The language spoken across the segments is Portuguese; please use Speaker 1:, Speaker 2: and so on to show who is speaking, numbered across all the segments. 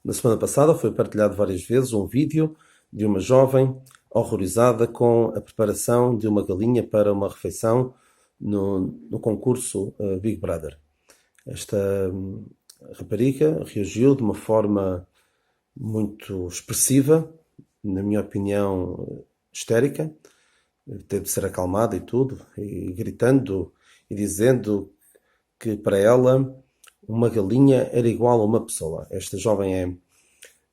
Speaker 1: Na semana passada foi partilhado várias vezes um vídeo de uma jovem horrorizada com a preparação de uma galinha para uma refeição no concurso Big Brother. Esta rapariga reagiu de uma forma muito expressiva, na minha opinião, histérica. Teve de ser acalmada e tudo, e gritando e dizendo que para ela uma galinha era igual a uma pessoa. Esta jovem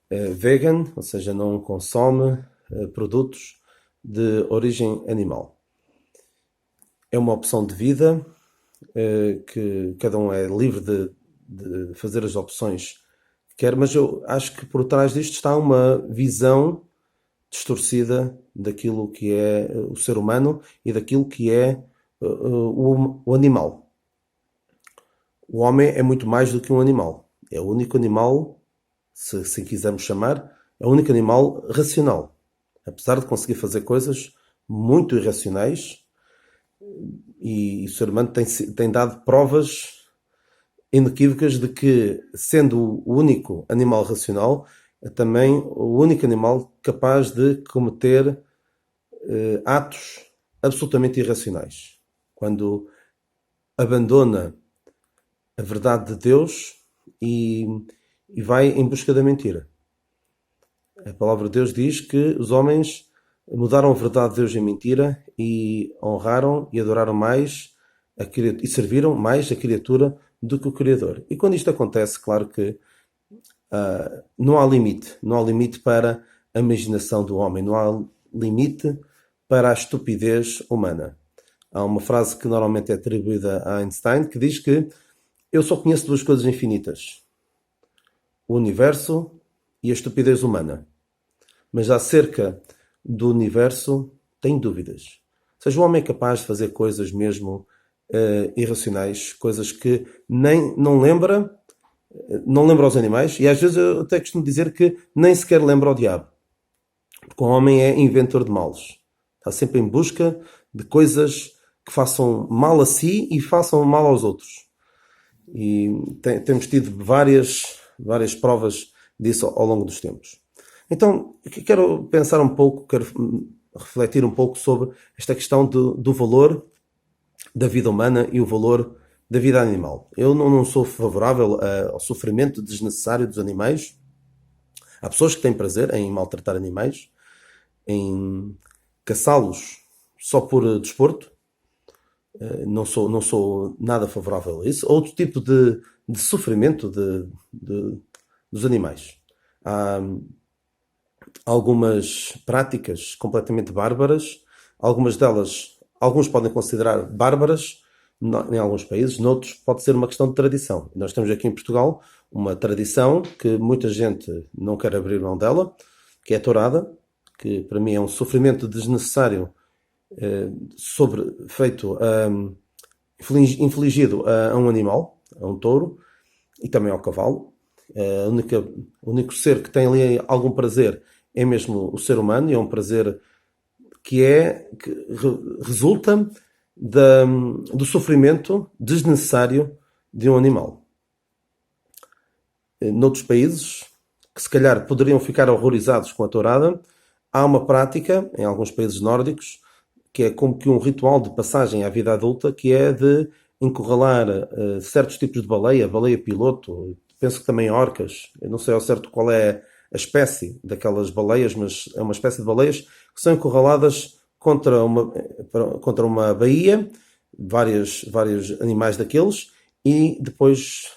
Speaker 1: é vegan, ou seja, não consome produtos de origem animal. É uma opção de vida que cada um é livre de fazer as opções que quer, mas eu acho que por trás disto está uma visão distorcida daquilo que é o ser humano e daquilo que é o animal. O homem é muito mais do que um animal. É o único animal, se assim quisermos chamar, é o único animal racional. Apesar de conseguir fazer coisas muito irracionais, e o ser humano tem dado provas inequívocas de que, sendo o único animal racional, é também o único animal capaz de cometer atos absolutamente irracionais. Quando abandona a verdade de Deus e vai em busca da mentira. A palavra de Deus diz que os homens mudaram a verdade de Deus em mentira e honraram e adoraram mais e serviram mais a criatura do que o Criador. E quando isto acontece, claro que não há limite. Não há limite para a imaginação do homem. Não há limite para a estupidez humana. Há uma frase que normalmente é atribuída a Einstein que diz que eu só conheço duas coisas infinitas: o universo e a estupidez humana. Mas acerca do universo, tenho dúvidas. Ou seja, o homem é capaz de fazer coisas mesmo irracionais, coisas que nem não lembra aos animais, e às vezes eu até costumo dizer que nem sequer lembra ao diabo. Porque o homem é inventor de males. Está sempre em busca de coisas que façam mal a si e façam mal aos outros. E temos tido várias provas disso ao longo dos tempos. Então, quero pensar um pouco, quero refletir um pouco sobre esta questão do valor da vida humana e o valor da vida animal. Eu não sou favorável ao sofrimento desnecessário dos animais. Há pessoas que têm prazer em maltratar animais, em caçá-los só por desporto. Não sou nada favorável a isso. Outro tipo de sofrimento dos animais. Há algumas práticas completamente bárbaras. Algumas delas, alguns podem considerar bárbaras em alguns países, noutros pode ser uma questão de tradição. Nós temos aqui em Portugal uma tradição que muita gente não quer abrir mão dela, que é a tourada, que para mim é um sofrimento desnecessário infligido a um animal, a um touro e também ao cavalo. O único ser que tem ali algum prazer é mesmo o ser humano, e é um prazer que resulta do sofrimento desnecessário de um animal. Noutros países, que se calhar poderiam ficar horrorizados com a tourada, há uma prática, em alguns países nórdicos, que é como que um ritual de passagem à vida adulta, que é de encurralar certos tipos de baleia piloto, penso que também orcas, eu não sei ao certo qual é a espécie daquelas baleias, mas é uma espécie de baleias que são encurraladas contra uma baía, vários animais daqueles, e depois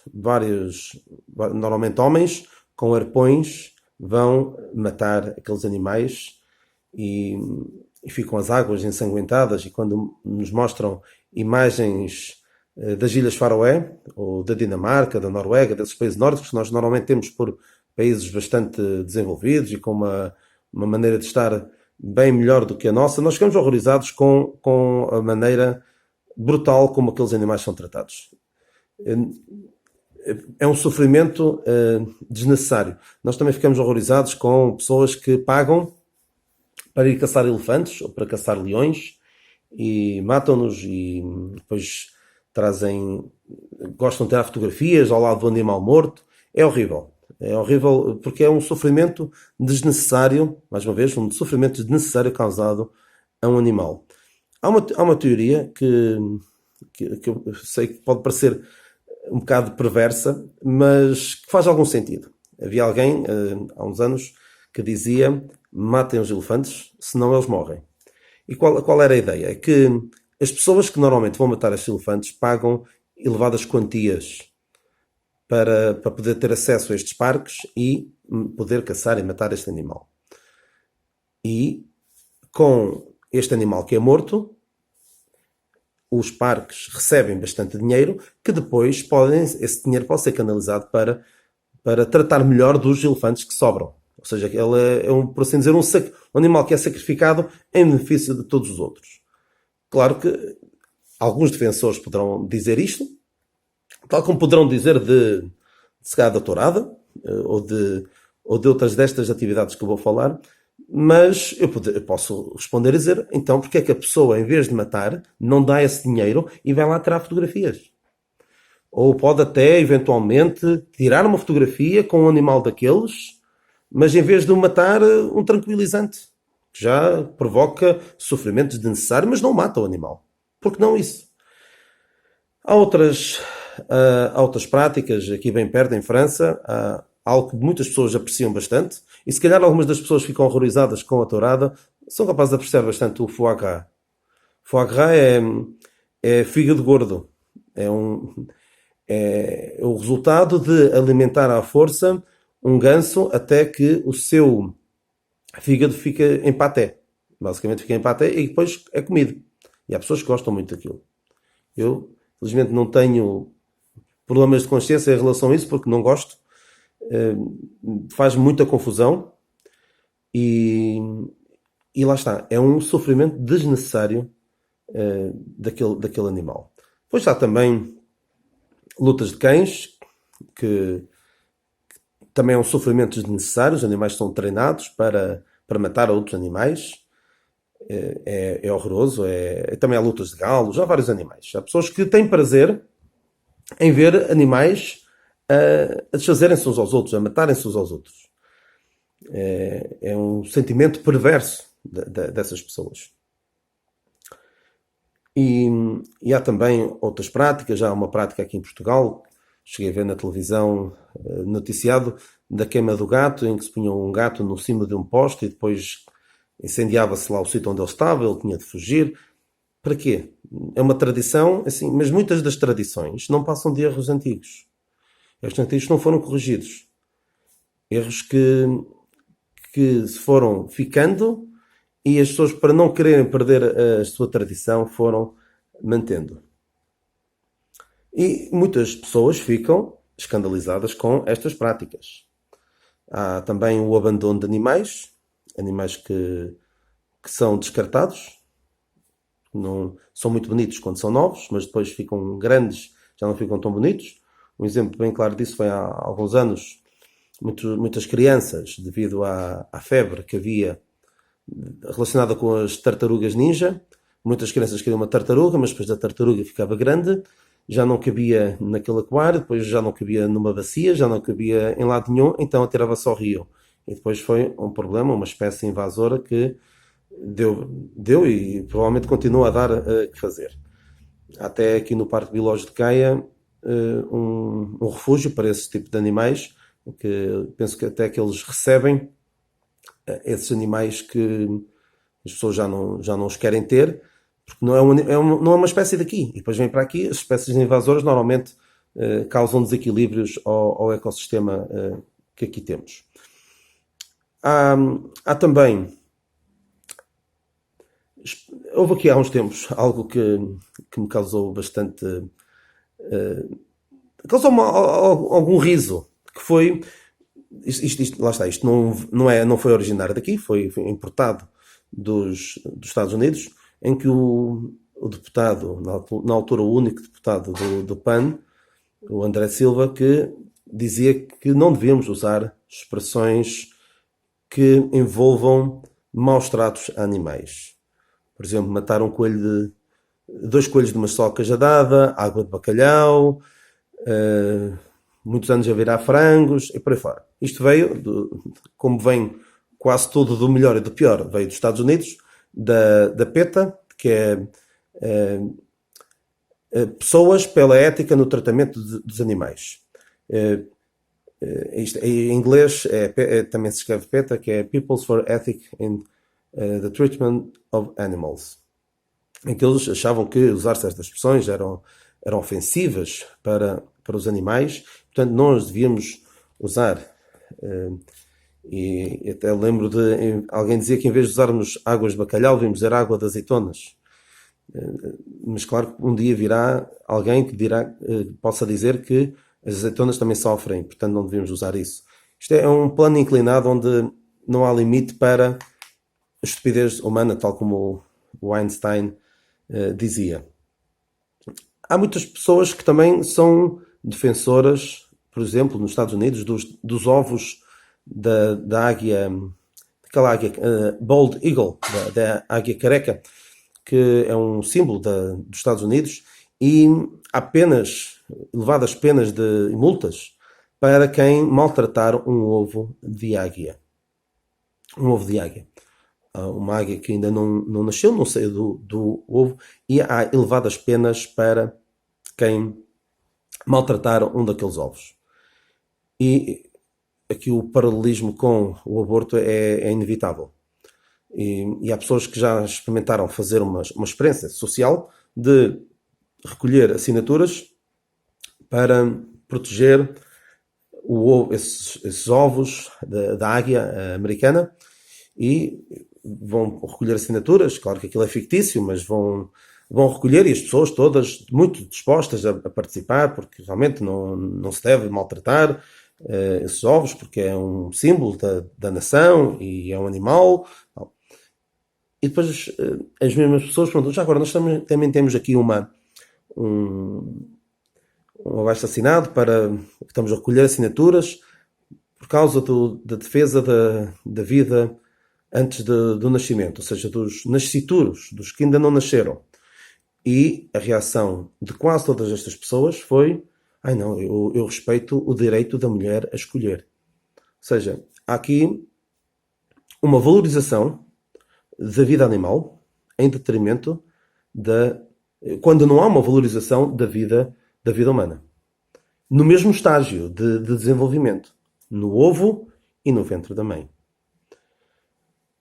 Speaker 1: normalmente homens, com arpões, vão matar aqueles animais e ficam as águas ensanguentadas. E quando nos mostram imagens das Ilhas Faroé, ou da Dinamarca, da Noruega, desses países nórdicos, que nós normalmente temos por países bastante desenvolvidos e com uma maneira de estar bem melhor do que a nossa, nós ficamos horrorizados com a maneira brutal como aqueles animais são tratados. É um sofrimento desnecessário. Nós também ficamos horrorizados com pessoas que pagam para ir caçar elefantes ou para caçar leões e matam-nos e depois gostam de tirar fotografias ao lado do animal morto. É horrível. É horrível porque é um sofrimento desnecessário, mais uma vez, um sofrimento desnecessário causado a um animal. Há uma teoria que eu sei que pode parecer um bocado perversa, mas que faz algum sentido. Havia alguém, há uns anos, que dizia: matem os elefantes, senão eles morrem. E qual era a ideia? É que as pessoas que normalmente vão matar estes elefantes pagam elevadas quantias para poder ter acesso a estes parques e poder caçar e matar este animal. E com este animal que é morto, os parques recebem bastante dinheiro, que depois esse dinheiro pode ser canalizado para tratar melhor dos elefantes que sobram. Ou seja, ele por assim dizer, um animal que é sacrificado em benefício de todos os outros. Claro que alguns defensores poderão dizer isto, tal como poderão dizer de se calhar da tourada, ou de outras destas atividades que eu vou falar, mas eu posso responder e dizer, então, porque é que a pessoa, em vez de matar, não dá esse dinheiro e vai lá tirar fotografias? Ou pode até, eventualmente, tirar uma fotografia com um animal daqueles, mas em vez de o matar, um tranquilizante, que já provoca sofrimentos desnecessários, mas não mata o animal. Por que não isso? Há outras práticas, aqui bem perto, em França, há algo que muitas pessoas apreciam bastante, e se calhar algumas das pessoas ficam horrorizadas com a tourada, são capazes de apreciar bastante o foie gras. Foie gras é fígado gordo. É o resultado de alimentar à força um ganso até que o seu fígado fica em paté. Basicamente fica em paté e depois é comido. E há pessoas que gostam muito daquilo. Eu, felizmente, não tenho problemas de consciência em relação a isso, porque não gosto. Faz muita confusão e lá está. É um sofrimento desnecessário daquele animal. Depois há também lutas de cães, que também é um sofrimento desnecessário. Os animais são treinados para matar outros animais. É horroroso. Também há lutas de galos, há vários animais. Há pessoas que têm prazer em ver animais a desfazerem-se uns aos outros, a matarem-se uns aos outros. É um sentimento perverso dessas pessoas. E há também outras práticas. Já há uma prática aqui em Portugal, cheguei a ver na televisão noticiado, da queima do gato, em que se punha um gato no cimo de um poste e depois incendiava-se lá o sítio onde ele estava, ele tinha de fugir. Para quê? É uma tradição, assim, mas muitas das tradições não passam de erros antigos. Erros antigos não foram corrigidos. Erros que se foram ficando e as pessoas, para não quererem perder a sua tradição, foram mantendo. E muitas pessoas ficam escandalizadas com estas práticas. Há também o abandono de animais que são descartados. Não, são muito bonitos quando são novos, mas depois ficam grandes, já não ficam tão bonitos. Um exemplo bem claro disso foi há alguns anos. Muitas crianças, devido à febre que havia relacionada com as tartarugas ninja, muitas crianças queriam uma tartaruga, mas depois da tartaruga ficava grande, já não cabia naquele aquário, depois já não cabia numa bacia, já não cabia em lado nenhum, então atirava-se ao rio. E depois foi um problema, uma espécie invasora que deu e provavelmente continua a dar que fazer. Até aqui no Parque Biológico de Gaia, um refúgio para esse tipo de animais, que penso que até que eles recebem esses animais que as pessoas já não os querem ter, porque não é uma espécie daqui. E depois vem para aqui, as espécies invasoras normalmente causam desequilíbrios ao ecossistema que aqui temos. Há também... Houve aqui há uns tempos algo que me causou bastante... causou-me algum riso, que foi... lá está, isto não foi originário daqui, foi importado dos Estados Unidos, em que o deputado, na altura o único deputado do PAN, o André Silva, que dizia que não devíamos usar expressões que envolvam maus tratos a animais. Por exemplo, matar dois coelhos de uma só cajadada, água de bacalhau, muitos anos a virar frangos e por aí fora. Isto veio, como vem quase tudo do melhor e do pior, veio dos Estados Unidos, da PETA, que é Pessoas pela Ética no Tratamento dos Animais. Em inglês também se escreve PETA, que é Peoples for Ethic in the Treatment of Animals. Em que eles achavam que usar certas expressões eram ofensivas para os animais, portanto nós devíamos usar. E até lembro de alguém dizer que em vez de usarmos águas de bacalhau, devíamos dizer água de azeitonas. Mas claro que um dia virá alguém que possa dizer que as azeitonas também sofrem, portanto não devemos usar isso. Isto é um plano inclinado onde não há limite para a estupidez humana, tal como o Einstein dizia. Há muitas pessoas que também são defensoras, por exemplo, nos Estados Unidos, dos ovos da águia, daquela águia, Bald Eagle, da águia careca, que é um símbolo dos Estados Unidos, e há elevadas penas de multas para quem maltratar um ovo de águia. Um ovo de águia. Uma águia que ainda não nasceu, não saiu do ovo, e há elevadas penas para quem maltratar um daqueles ovos. E aqui o paralelismo com o aborto é inevitável. E há pessoas que já experimentaram fazer uma experiência social de recolher assinaturas para proteger esses ovos da águia americana, e vão recolher assinaturas. Claro que aquilo é fictício, mas vão recolher, e as pessoas todas muito dispostas a participar, porque realmente não se deve maltratar esses ovos, porque é um símbolo da nação e é um animal. E depois as mesmas pessoas perguntam: já agora nós também temos aqui um abaixo assinado para que estamos a recolher assinaturas por causa da defesa da vida antes do nascimento, ou seja, dos nascituros, dos que ainda não nasceram. E a reação de quase todas estas pessoas foi: ai não, eu respeito o direito da mulher a escolher. Ou seja, há aqui uma valorização da vida animal em detrimento quando não há uma valorização da vida humana. No mesmo estágio de desenvolvimento, no ovo e no ventre da mãe.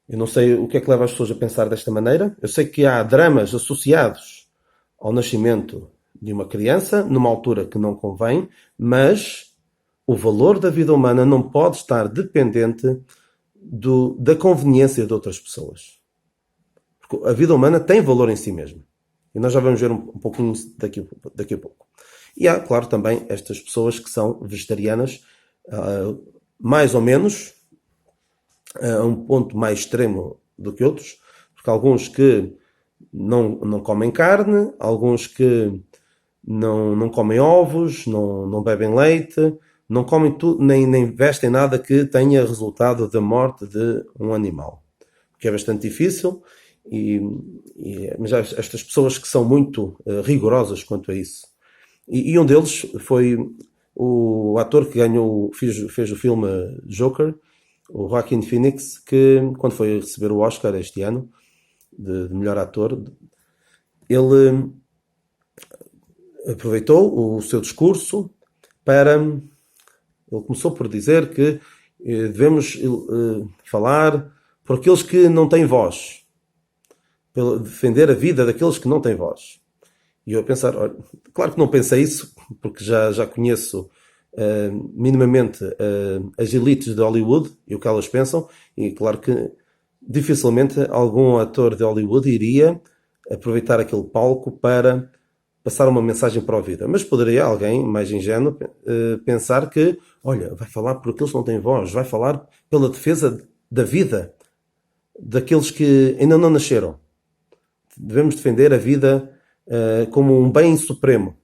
Speaker 1: Eu não sei o que é que leva as pessoas a pensar desta maneira. Eu sei que há dramas associados ao nascimento de uma criança numa altura que não convém, mas o valor da vida humana não pode estar dependente da conveniência de outras pessoas. Porque a vida humana tem valor em si mesma. E nós já vamos ver um pouquinho daqui a pouco. E há, claro, também estas pessoas que são vegetarianas, mais ou menos, a um ponto mais extremo do que outros, porque alguns que não comem carne, alguns que não comem ovos, não bebem leite, não comem tudo, nem vestem nada que tenha resultado da morte de um animal. Que é bastante difícil, mas há estas pessoas que são muito rigorosas quanto a isso. E um deles foi o ator que fez o filme Joker, o Joaquin Phoenix, que quando foi receber o Oscar este ano de melhor ator, ele aproveitou o seu discurso ele começou por dizer que devemos falar por aqueles que não têm voz, defender a vida daqueles que não têm voz. E eu a pensar, olha, claro que não pensei isso, porque já conheço minimamente as elites de Hollywood e o que elas pensam, e claro que dificilmente algum ator de Hollywood iria aproveitar aquele palco para passar uma mensagem para a vida. Mas poderia alguém mais ingênuo pensar que, olha, vai falar por aqueles que não têm voz, vai falar pela defesa da vida daqueles que ainda não nasceram. Devemos defender a vida como um bem supremo.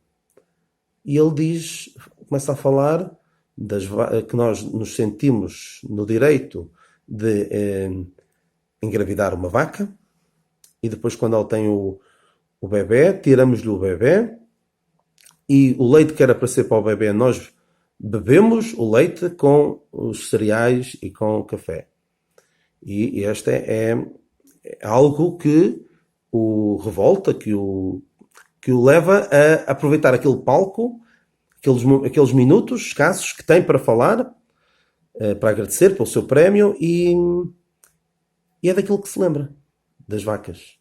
Speaker 1: E ele começa a falar que nós nos sentimos no direito de engravidar uma vaca, e depois, quando ela tem o bebê, tiramos-lhe o bebê, e o leite que era para ser para o bebê nós bebemos o leite com os cereais e com o café. E este é algo que o revolta, que o leva a aproveitar aquele palco, aqueles minutos escassos que tem para falar, para agradecer pelo seu prémio, e é daquilo que se lembra, das vacas.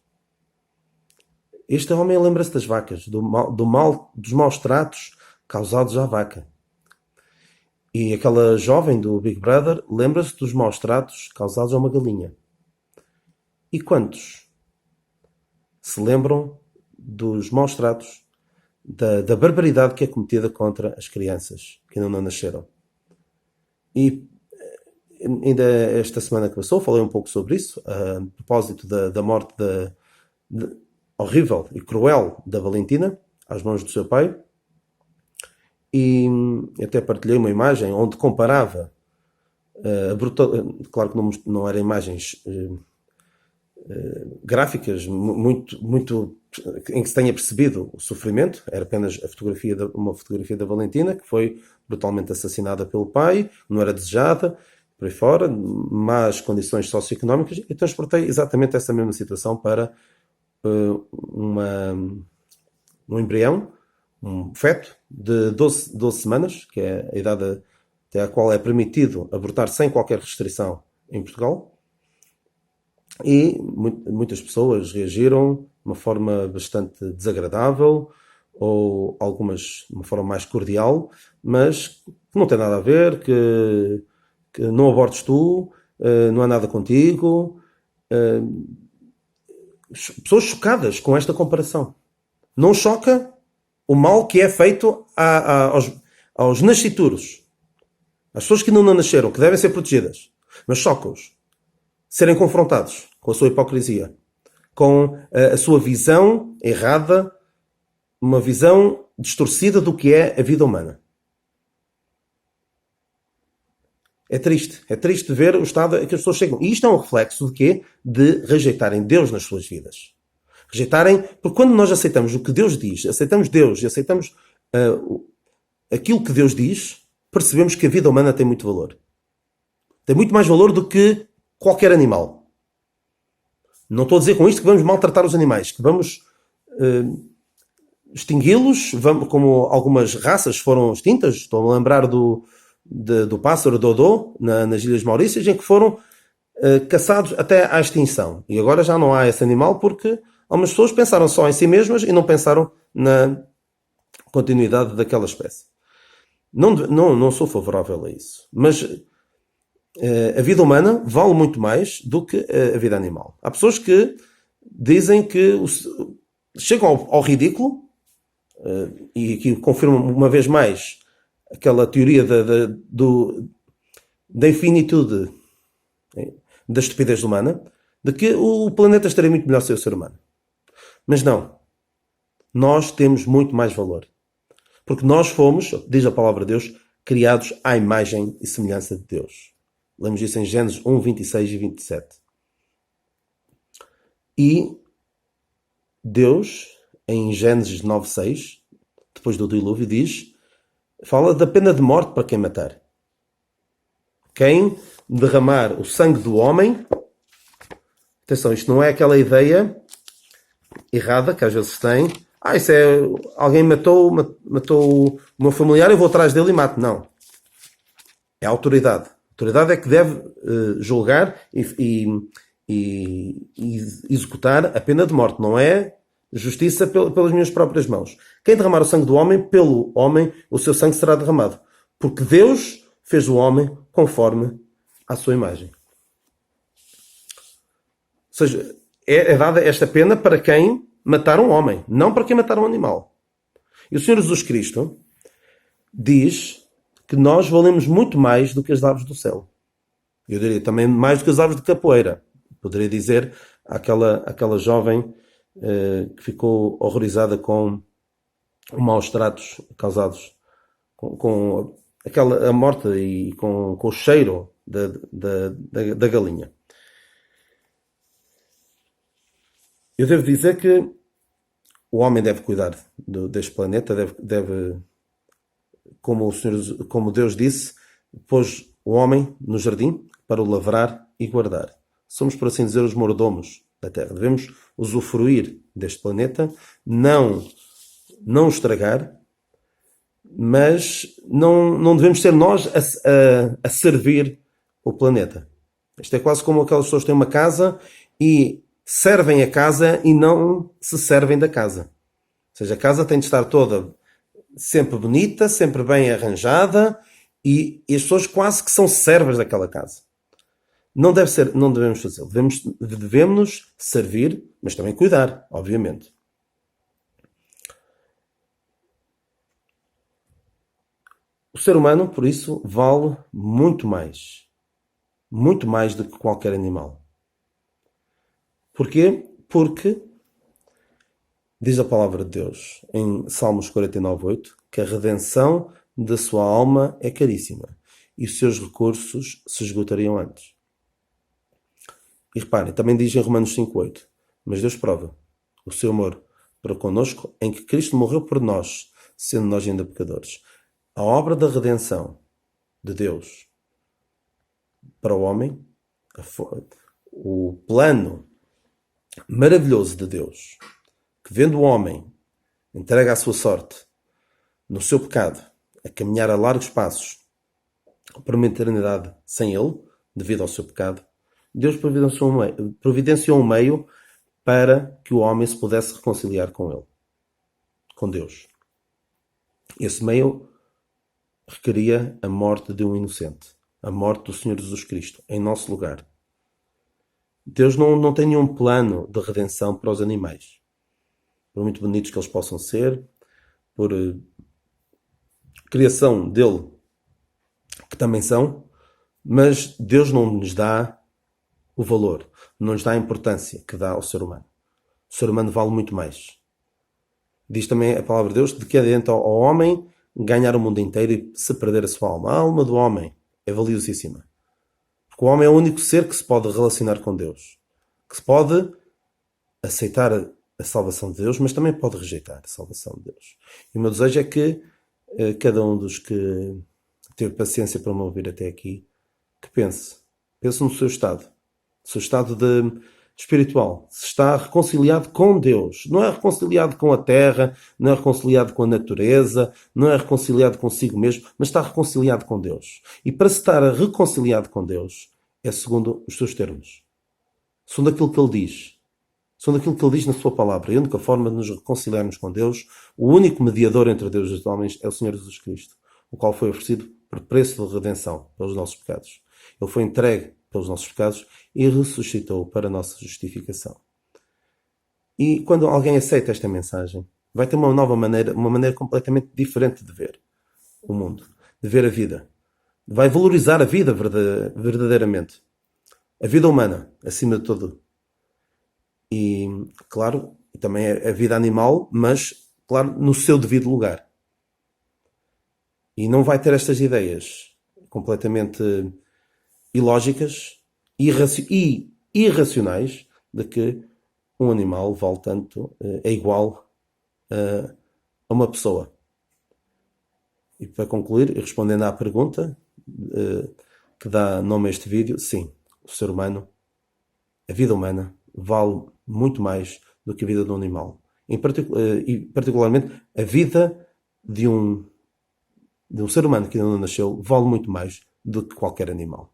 Speaker 1: Este homem lembra-se das vacas, dos maus tratos causados à vaca. E aquela jovem do Big Brother lembra-se dos maus tratos causados a uma galinha. E quantos se lembram dos maus tratos, da barbaridade que é cometida contra as crianças que ainda não nasceram? E ainda esta semana que passou falei um pouco sobre isso, a propósito da morte horrível e cruel da Valentina às mãos do seu pai. E até partilhei uma imagem onde comparava a brutal... Claro que não eram imagens gráficas muito em que se tenha percebido o sofrimento. Era apenas uma fotografia da Valentina, que foi brutalmente assassinada pelo pai, não era desejada, por aí fora, más condições socioeconómicas, e transportei exatamente essa mesma situação para um embrião, um feto de 12 semanas, que é a idade até a qual é permitido abortar sem qualquer restrição em Portugal. E muitas pessoas reagiram de uma forma bastante desagradável, ou algumas de uma forma mais cordial, mas que não tem nada a ver, que não abortes tu, não há nada contigo. Pessoas chocadas com esta comparação. Não choca o mal que é feito aos nascituros, às pessoas que ainda não nasceram, que devem ser protegidas, mas choca-os serem confrontados com a sua hipocrisia, com a sua visão errada, uma visão distorcida do que é a vida humana. É triste ver o estado a que as pessoas chegam. E isto é um reflexo de quê? De rejeitarem Deus nas suas vidas. Rejeitarem, porque quando nós aceitamos o que Deus diz, aceitamos Deus e aceitamos aquilo que Deus diz, percebemos que a vida humana tem muito valor. Tem muito mais valor do que qualquer animal. Não estou a dizer com isto que vamos maltratar os animais, que vamos extingui-los, como algumas raças foram extintas. Estou a lembrar do pássaro Dodô, nas Ilhas Maurícias, em que foram caçados até à extinção. E agora já não há esse animal porque algumas pessoas pensaram só em si mesmas e não pensaram na continuidade daquela espécie. Não sou favorável a isso. Mas a vida humana vale muito mais do que a vida animal. Há pessoas que dizem que chegam ao ridículo, e aqui confirmam uma vez mais aquela teoria da infinitude, da estupidez humana, de que o planeta estaria muito melhor sem o ser humano. Mas não. Nós temos muito mais valor. Porque nós fomos, diz a palavra de Deus, criados à imagem e semelhança de Deus. Lemos isso em Gênesis 1, 26 e 27. E Deus, em Gênesis 9, 6, depois do dilúvio, fala da pena de morte para quem matar. Quem derramar o sangue do homem... Atenção, isto não é aquela ideia errada que às vezes tem. Isso é... Alguém matou o meu familiar, eu vou atrás dele e mato. Não. É a autoridade. A autoridade é que deve julgar e executar a pena de morte. Não é justiça pelas minhas próprias mãos. Quem derramar o sangue do homem, pelo homem, o seu sangue será derramado. Porque Deus fez o homem conforme à sua imagem. Ou seja, é dada esta pena para quem matar um homem, não para quem matar um animal. E o Senhor Jesus Cristo diz que nós valemos muito mais do que as aves do céu. Eu diria também mais do que as aves de capoeira. Poderia dizer aquela jovem que ficou horrorizada com os maus tratos causados com a morte e com o cheiro da galinha. Eu devo dizer que o homem deve cuidar deste planeta, deve como Deus disse, pôs o homem no jardim para o lavrar e guardar. Somos, por assim dizer, os mordomos da Terra. Devemos usufruir deste planeta, não estragar, mas não devemos ser nós a servir o planeta. Isto é quase como aquelas pessoas que têm uma casa e servem a casa e não se servem da casa. Ou seja, a casa tem de estar toda sempre bonita, sempre bem arranjada e as pessoas quase que são servas daquela casa. Não devemos fazê-lo. Devemos servir, mas também cuidar, obviamente. O ser humano, por isso, vale muito mais do que qualquer animal. Porquê? Porque diz a palavra de Deus em Salmos 49:8 que a redenção da sua alma é caríssima e os seus recursos se esgotariam antes. E reparem, também diz em Romanos 5:8: mas Deus prova o seu amor para connosco em que Cristo morreu por nós, sendo nós ainda pecadores. A obra da redenção de Deus para o homem, o plano maravilhoso de Deus, que vendo o homem entrega a sua sorte no seu pecado, a caminhar a largos passos para uma eternidade sem ele, devido ao seu pecado, Deus providenciou um meio para que o homem se pudesse reconciliar com ele, com Deus. Esse meio requeria a morte de um inocente, a morte do Senhor Jesus Cristo, em nosso lugar. Deus não tem nenhum plano de redenção para os animais. Por muito bonitos que eles possam ser, por criação dele, que também são, mas Deus não nos dá o valor, não nos dá a importância que dá ao ser humano. O ser humano vale muito mais. Diz também a palavra de Deus de que adianta ao homem ganhar o mundo inteiro e se perder a sua alma. A alma do homem é valiosíssima. Porque o homem é o único ser que se pode relacionar com Deus, que se pode aceitar a salvação de Deus, mas também pode rejeitar a salvação de Deus. E o meu desejo é que cada um dos que teve paciência para me ouvir até aqui, que pense no seu estado espiritual, se está reconciliado com Deus, não é reconciliado com a terra, não é reconciliado com a natureza, não é reconciliado consigo mesmo, mas está reconciliado com Deus. E para se estar reconciliado com Deus, é segundo os seus termos, segundo aquilo que Ele diz, segundo aquilo que Ele diz na sua palavra. E a única forma de nos reconciliarmos com Deus, o único mediador entre Deus e os homens, é o Senhor Jesus Cristo, o qual foi oferecido por preço de redenção pelos nossos pecados. Ele foi entregue pelos nossos pecados e ressuscitou para a nossa justificação. E quando alguém aceita esta mensagem, vai ter uma maneira completamente diferente de ver o mundo, de ver a vida. Vai valorizar a vida verdadeiramente. A vida humana, acima de tudo. E, claro, também a vida animal, mas, claro, no seu devido lugar. E não vai ter estas ideias completamente ilógicas e irracionais de que um animal vale tanto, é igual a uma pessoa. E para concluir, respondendo à pergunta que dá nome a este vídeo, sim, o ser humano, a vida humana, vale muito mais do que a vida de um animal. E particularmente a vida de um ser humano que ainda não nasceu vale muito mais do que qualquer animal.